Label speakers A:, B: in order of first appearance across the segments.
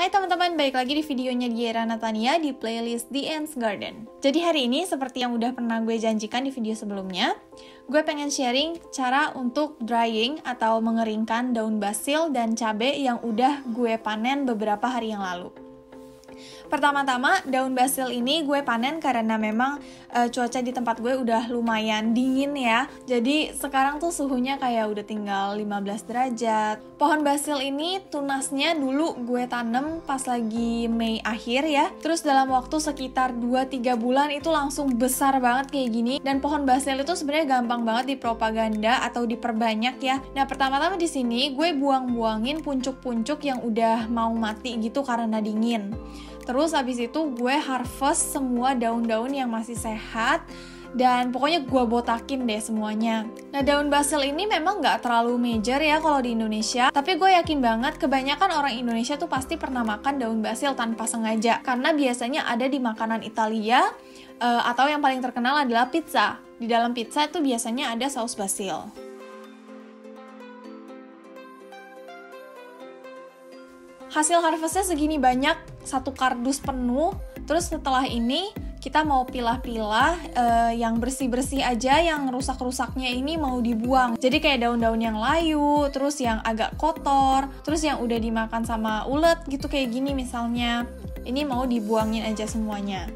A: Hai teman-teman, balik lagi di videonya Diera Natania di playlist The Ants Garden. Jadi hari ini seperti yang udah pernah gue janjikan di video sebelumnya, gue pengen sharing cara untuk drying atau mengeringkan daun basil dan cabai yang udah gue panen beberapa hari yang lalu. Pertama-tama, daun basil ini gue panen karena memang cuaca di tempat gue udah lumayan dingin ya. Jadi sekarang tuh suhunya kayak udah tinggal 15 derajat. Pohon basil ini tunasnya dulu gue tanem pas lagi Mei akhir ya. Terus dalam waktu sekitar 2-3 bulan itu langsung besar banget kayak gini. Dan pohon basil itu sebenarnya gampang banget dipropaganda atau diperbanyak ya. Nah, pertama-tama di sini gue buang-buangin puncuk-puncuk yang udah mau mati gitu karena dingin. Terus abis itu gue harvest semua daun-daun yang masih sehat dan pokoknya gue botakin deh semuanya. Nah, daun basil ini memang gak terlalu major ya kalau di Indonesia, tapi gue yakin banget kebanyakan orang Indonesia tuh pasti pernah makan daun basil tanpa sengaja karena biasanya ada di makanan Italia atau yang paling terkenal adalah pizza. Di dalam pizza itu biasanya ada saus basil. Hasil harvestnya segini banyak, satu kardus penuh. Terus setelah ini kita mau pilah-pilah yang bersih-bersih aja, yang rusak-rusaknya ini mau dibuang. Jadi kayak daun-daun yang layu, terus yang agak kotor, terus yang udah dimakan sama ulet gitu kayak gini misalnya. Ini mau dibuangin aja semuanya.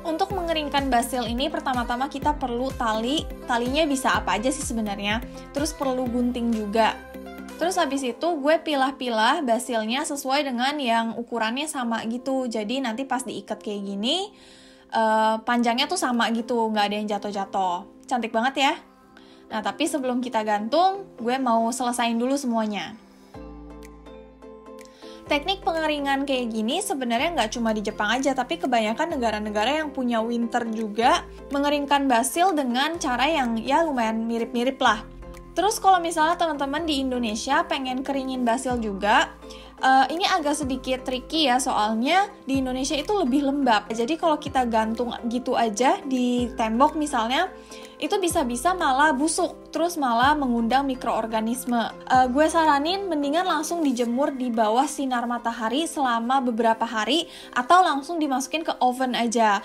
A: Untuk mengeringkan basil ini pertama-tama kita perlu tali. Talinya bisa apa aja sih sebenarnya. Terus perlu gunting juga. Terus habis itu gue pilah-pilah basilnya sesuai dengan yang ukurannya sama gitu. Jadi nanti pas diikat kayak gini panjangnya tuh sama gitu, nggak ada yang jatuh-jatuh. Cantik banget ya. Nah, tapi sebelum kita gantung, gue mau selesain dulu semuanya. Teknik pengeringan kayak gini sebenarnya nggak cuma di Jepang aja, tapi kebanyakan negara-negara yang punya winter juga mengeringkan basil dengan cara yang ya lumayan mirip-mirip lah. Terus kalau misalnya teman-teman di Indonesia pengen keringin basil juga, ini agak sedikit tricky ya, soalnya di Indonesia itu lebih lembab. Jadi kalau kita gantung gitu aja di tembok misalnya, itu bisa-bisa malah busuk, terus malah mengundang mikroorganisme. Gue saranin mendingan langsung dijemur di bawah sinar matahari selama beberapa hari, atau langsung dimasukin ke oven aja.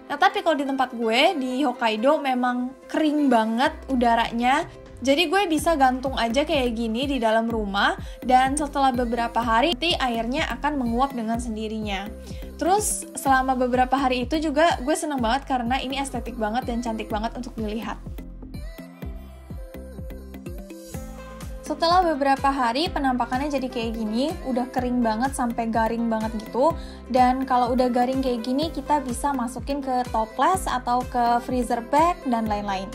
A: Nah, tapi kalau di tempat gue, di Hokkaido memang kering banget udaranya. Jadi gue bisa gantung aja kayak gini di dalam rumah, dan setelah beberapa hari nanti airnya akan menguap dengan sendirinya. Terus selama beberapa hari itu juga gue seneng banget karena ini estetik banget dan cantik banget untuk dilihat. Setelah beberapa hari penampakannya jadi kayak gini, udah kering banget sampai garing banget gitu. Dan kalau udah garing kayak gini, kita bisa masukin ke toples atau ke freezer bag dan lain-lain.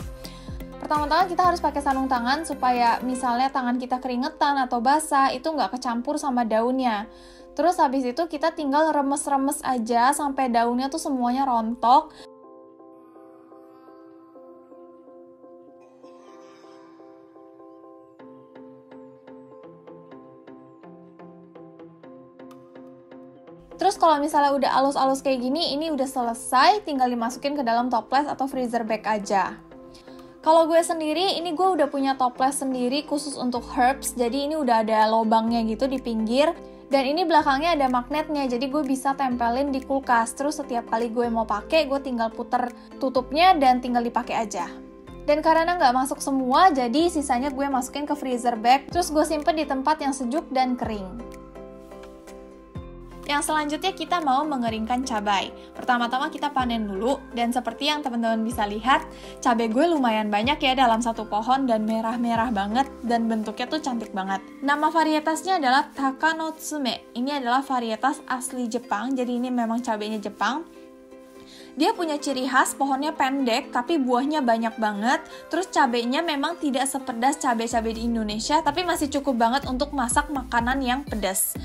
A: Pertama-tama kita harus pakai sarung tangan supaya misalnya tangan kita keringetan atau basah itu nggak kecampur sama daunnya. Terus habis itu kita tinggal remes-remes aja sampai daunnya tuh semuanya rontok. Terus kalau misalnya udah alus-alus kayak gini, ini udah selesai, tinggal dimasukin ke dalam toples atau freezer bag aja. Kalau gue sendiri, ini gue udah punya toples sendiri khusus untuk herbs, jadi ini udah ada lobangnya gitu di pinggir. Dan ini belakangnya ada magnetnya, jadi gue bisa tempelin di kulkas. Terus setiap kali gue mau pakai, gue tinggal puter tutupnya dan tinggal dipakai aja. Dan karena nggak masuk semua, jadi sisanya gue masukin ke freezer bag, terus gue simpen di tempat yang sejuk dan kering. Yang selanjutnya kita mau mengeringkan cabai. Pertama-tama kita panen dulu, dan seperti yang teman-teman bisa lihat, cabai gue lumayan banyak ya dalam satu pohon dan merah-merah banget, dan bentuknya tuh cantik banget. Nama varietasnya adalah Takanotsume. Ini adalah varietas asli Jepang, jadi ini memang cabainya Jepang. Dia punya ciri khas, pohonnya pendek, tapi buahnya banyak banget. Terus cabainya memang tidak sepedas cabai-cabai di Indonesia, tapi masih cukup banget untuk masak makanan yang pedas.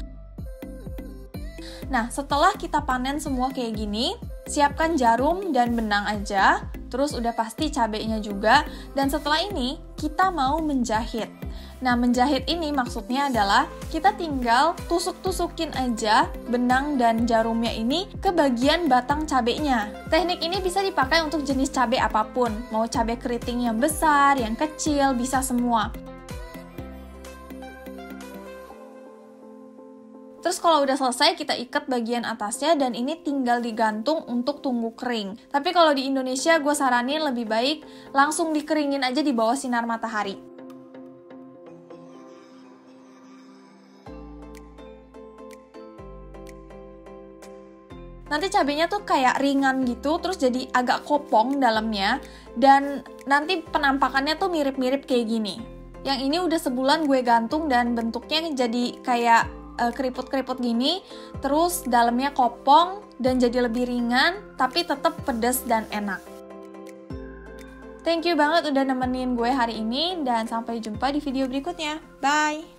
A: Nah, setelah kita panen semua kayak gini, siapkan jarum dan benang aja, terus udah pasti cabenya juga, dan setelah ini kita mau menjahit. Nah, menjahit ini maksudnya adalah kita tinggal tusuk-tusukin aja benang dan jarumnya ini ke bagian batang cabenya. Teknik ini bisa dipakai untuk jenis cabai apapun, mau cabai keriting yang besar, yang kecil, bisa semua. Terus kalau udah selesai, kita ikat bagian atasnya dan ini tinggal digantung untuk tunggu kering. Tapi kalau di Indonesia, gue saranin lebih baik langsung dikeringin aja di bawah sinar matahari. Nanti cabenya tuh kayak ringan gitu, terus jadi agak kopong dalamnya, dan nanti penampakannya tuh mirip-mirip kayak gini. Yang ini udah sebulan gue gantung dan bentuknya jadi kayak keriput-keriput gini, terus dalamnya kopong dan jadi lebih ringan, tapi tetap pedas dan enak. Thank you banget udah nemenin gue hari ini, dan sampai jumpa di video berikutnya. Bye!